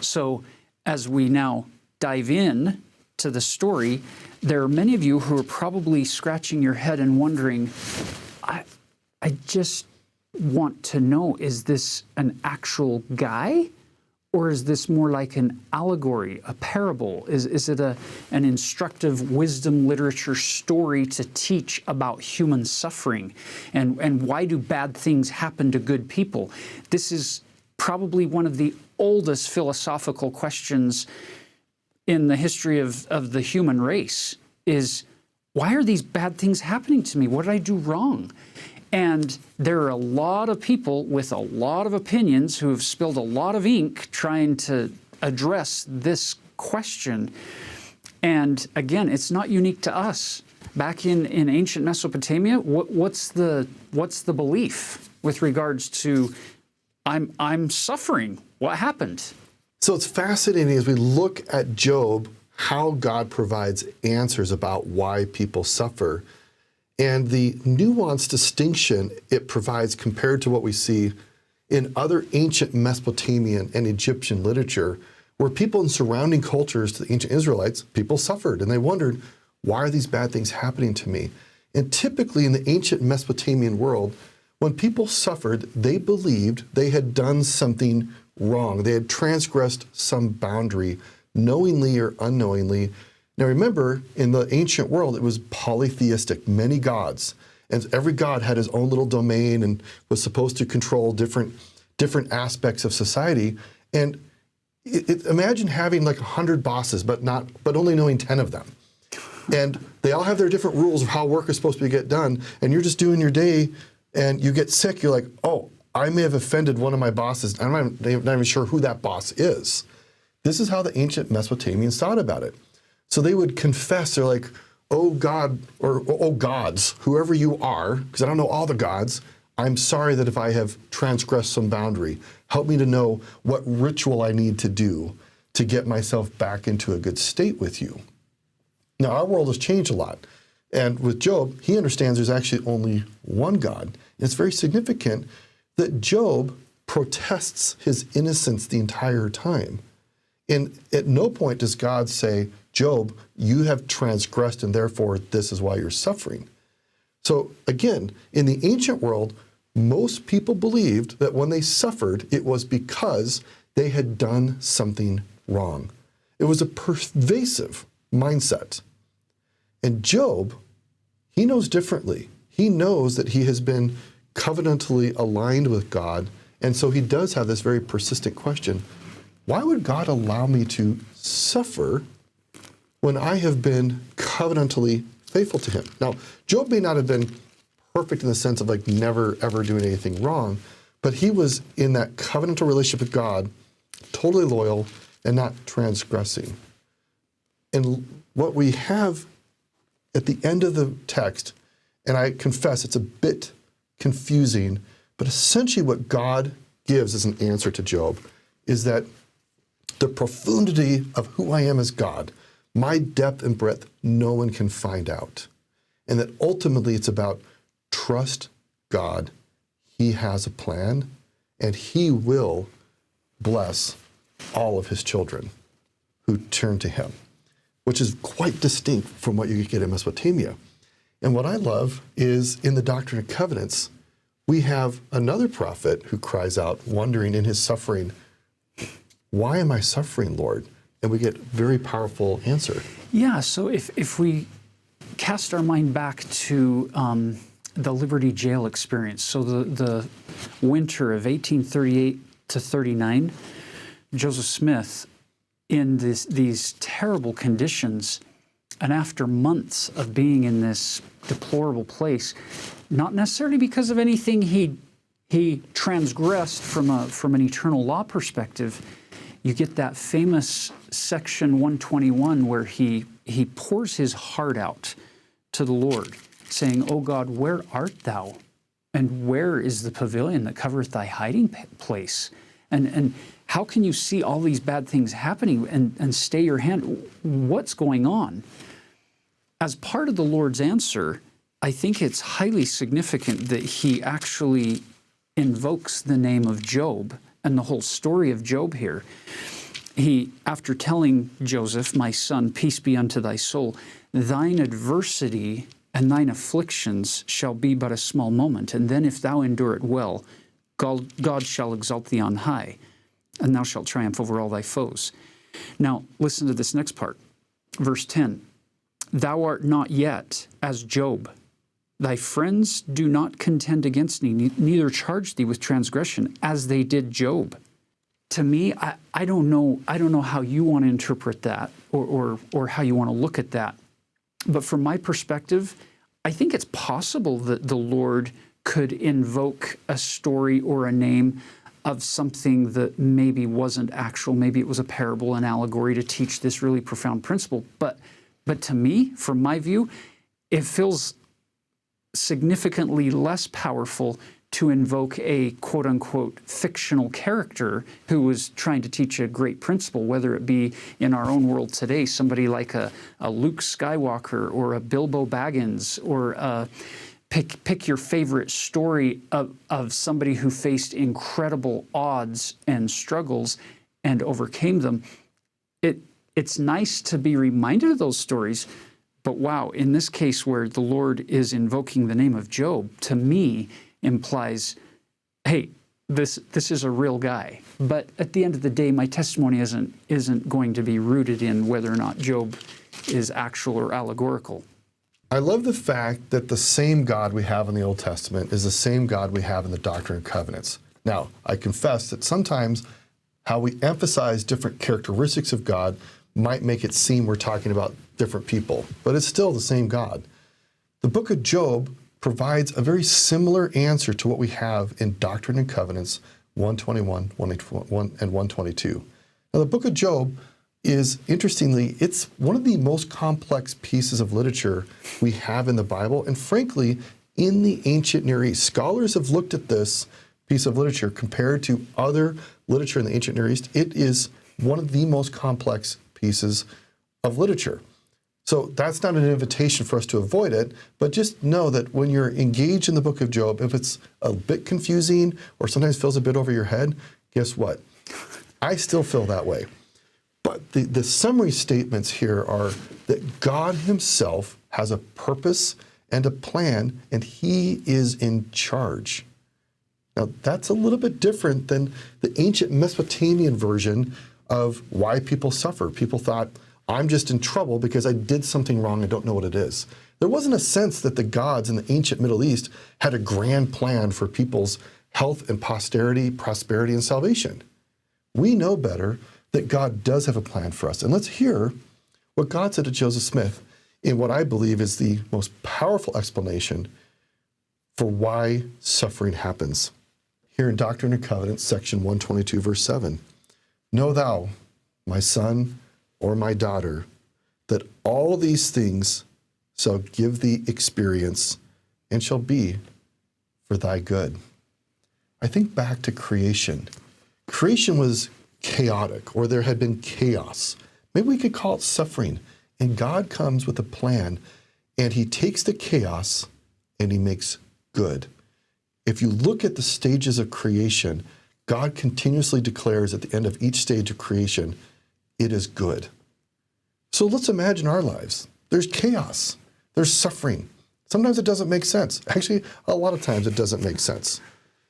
So as we now dive in to the story, there are many of you who are probably scratching your head and wondering, I just want to know, is this an actual guy? Or is this more like an allegory, a parable? Is it an instructive wisdom literature story to teach about human suffering? And why do bad things happen to good people? This is probably one of the oldest philosophical questions in the history of the human race, is why are these bad things happening to me? What did I do wrong? And there are a lot of people with a lot of opinions who have spilled a lot of ink trying to address this question. And again, it's not unique to us. Back in ancient Mesopotamia, what's the belief with regards to I'm suffering? What happened? So it's fascinating as we look at Job, how God provides answers about why people suffer. And the nuanced distinction it provides compared to what we see in other ancient Mesopotamian and Egyptian literature, where people in surrounding cultures to the ancient Israelites, people suffered and they wondered, why are these bad things happening to me? And typically in the ancient Mesopotamian world, when people suffered, they believed they had done something wrong. They had transgressed some boundary, knowingly or unknowingly. Now remember, in the ancient world, it was polytheistic, many gods. And every god had his own little domain and was supposed to control different aspects of society. And imagine having like 100 bosses, but only knowing 10 of them. And they all have their different rules of how work is supposed to get done. And you're just doing your day and you get sick. You're like, oh, I may have offended one of my bosses. I'm not even sure who that boss is. This is how the ancient Mesopotamians thought about it. So they would confess, they're like, oh God, or oh gods, whoever you are, because I don't know all the gods, I'm sorry that if I have transgressed some boundary, help me to know what ritual I need to do to get myself back into a good state with you. Now our world has changed a lot. And with Job, he understands there's actually only one God. And it's very significant that Job protests his innocence the entire time. And at no point does God say, Job, you have transgressed and therefore this is why you're suffering. So again, in the ancient world, most people believed that when they suffered, it was because they had done something wrong. It was a pervasive mindset. And Job, he knows differently. He knows that he has been covenantally aligned with God, and so he does have this very persistent question, why would God allow me to suffer when I have been covenantally faithful to him? Now, Job may not have been perfect in the sense of like never ever doing anything wrong, but he was in that covenantal relationship with God, totally loyal and not transgressing. And what we have at the end of the text, and I confess it's a bit confusing, but essentially what God gives as an answer to Job is that the profundity of who I am as God, my depth and breadth, no one can find out. And that ultimately it's about trust God. He has a plan, and he will bless all of his children who turn to him, which is quite distinct from what you get in Mesopotamia. And what I love is in the Doctrine and Covenants, we have another prophet who cries out, wondering in his suffering, why am I suffering, Lord? And we get a very powerful answer. Yeah, so if we cast our mind back to the Liberty Jail experience, so the winter of 1838 to 39, Joseph Smith, in these terrible conditions, and after months of being in this deplorable place, not necessarily because of anything he transgressed from an eternal law perspective, you get that famous section 121 where he pours his heart out to the Lord, saying, "O God, where art thou? And where is the pavilion that covereth thy hiding place? And how can you see all these bad things happening and stay your hand? What's going on?" As part of the Lord's answer, I think it's highly significant that he actually invokes the name of Job and the whole story of Job here. after telling Joseph, my son, peace be unto thy soul, thine adversity and thine afflictions shall be but a small moment, and then if thou endure it well, God shall exalt thee on high, and thou shalt triumph over all thy foes. Now, listen to this next part. Verse 10, thou art not yet as Job. Thy friends do not contend against thee, neither charge thee with transgression, as they did Job. To me, I don't know how you want to interpret that or how you want to look at that. But from my perspective, I think it's possible that the Lord could invoke a story or a name of something that maybe wasn't actual. Maybe it was a parable, an allegory to teach this really profound principle. But to me, from my view, it feels significantly less powerful to invoke a quote-unquote fictional character who was trying to teach a great principle, whether it be in our own world today, somebody like a Luke Skywalker or a Bilbo Baggins, or pick your favorite story of somebody who faced incredible odds and struggles and overcame them. It's nice to be reminded of those stories, but wow, in this case where the Lord is invoking the name of Job, to me, implies, hey, this is a real guy. But at the end of the day, my testimony isn't going to be rooted in whether or not Job is actual or allegorical. I love the fact that the same God we have in the Old Testament is the same God we have in the Doctrine and Covenants. Now, I confess that sometimes how we emphasize different characteristics of God might make it seem we're talking about different people, but it's still the same God. The book of Job provides a very similar answer to what we have in Doctrine and Covenants 121 and 122. Now, the book of Job is, interestingly, it's one of the most complex pieces of literature we have in the Bible, and frankly, in the ancient Near East. Scholars have looked at this piece of literature compared to other literature in the ancient Near East. It is one of the most complex pieces of literature. So that's not an invitation for us to avoid it, but just know that when you're engaged in the book of Job, if it's a bit confusing or sometimes feels a bit over your head, guess what? I still feel that way. But the summary statements here are that God himself has a purpose and a plan, and he is in charge. Now, that's a little bit different than the ancient Mesopotamian version of why people suffer. People thought, I'm just in trouble because I did something wrong, I don't know what it is. There wasn't a sense that the gods in the ancient Middle East had a grand plan for people's health and posterity, prosperity, and salvation. We know better that God does have a plan for us. And let's hear what God said to Joseph Smith in what I believe is the most powerful explanation for why suffering happens. Here in Doctrine and Covenants, section 122, verse 7. Know thou, my son or my daughter, that all these things shall give thee experience and shall be for thy good. I think back to creation. Creation was chaotic, or there had been chaos. Maybe we could call it suffering. And God comes with a plan, and he takes the chaos and he makes good. If you look at the stages of creation, God continuously declares at the end of each stage of creation, it is good. So let's imagine our lives. There's chaos. There's suffering. Sometimes it doesn't make sense. Actually, a lot of times it doesn't make sense.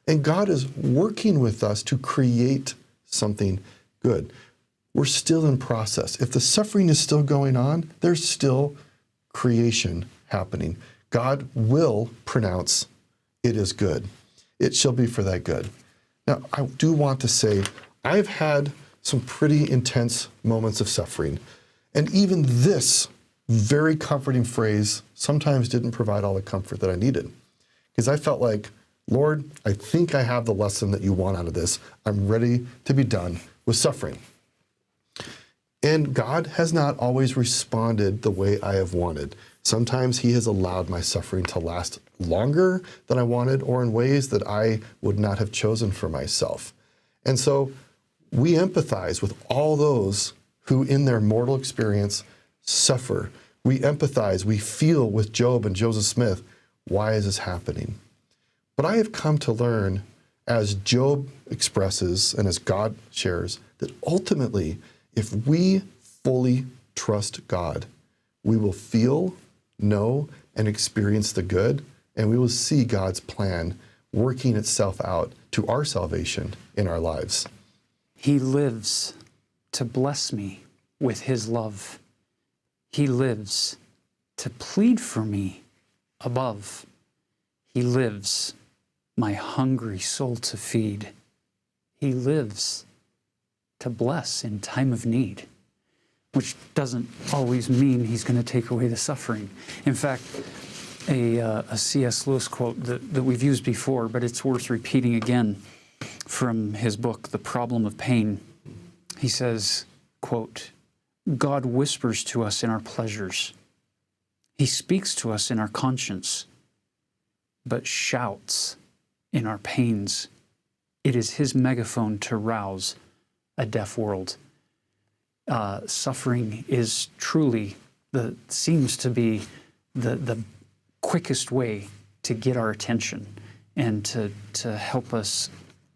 And God is working with us to create something good. We're still in process. If the suffering is still going on, there's still creation happening. God will pronounce it is good. It shall be for that good. Now, I do want to say, I've had some pretty intense moments of suffering. And even this very comforting phrase sometimes didn't provide all the comfort that I needed. Because I felt like, Lord, I think I have the lesson that you want out of this. I'm ready to be done with suffering. And God has not always responded the way I have wanted. Sometimes he has allowed my suffering to last longer than I wanted, or in ways that I would not have chosen for myself. And so we empathize with all those who in their mortal experience suffer. We empathize, we feel with Job and Joseph Smith, why is this happening? But I have come to learn as Job expresses and as God shares, that ultimately, if we fully trust God, we will feel, know, and experience the good, and we will see God's plan working itself out to our salvation in our lives. He lives to bless me with his love. He lives to plead for me above. He lives my hungry soul to feed. He lives to bless in time of need, which doesn't always mean he's going to take away the suffering. In fact, a C.S. Lewis quote that we've used before, but it's worth repeating again, from his book, The Problem of Pain. He says, quote, "God whispers to us in our pleasures. He speaks to us in our conscience, but shouts in our pains. It is his megaphone to rouse a deaf world." Suffering is truly seems to be the quickest way to get our attention and to help us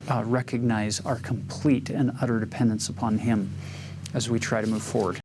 recognize our complete and utter dependence upon him as we try to move forward.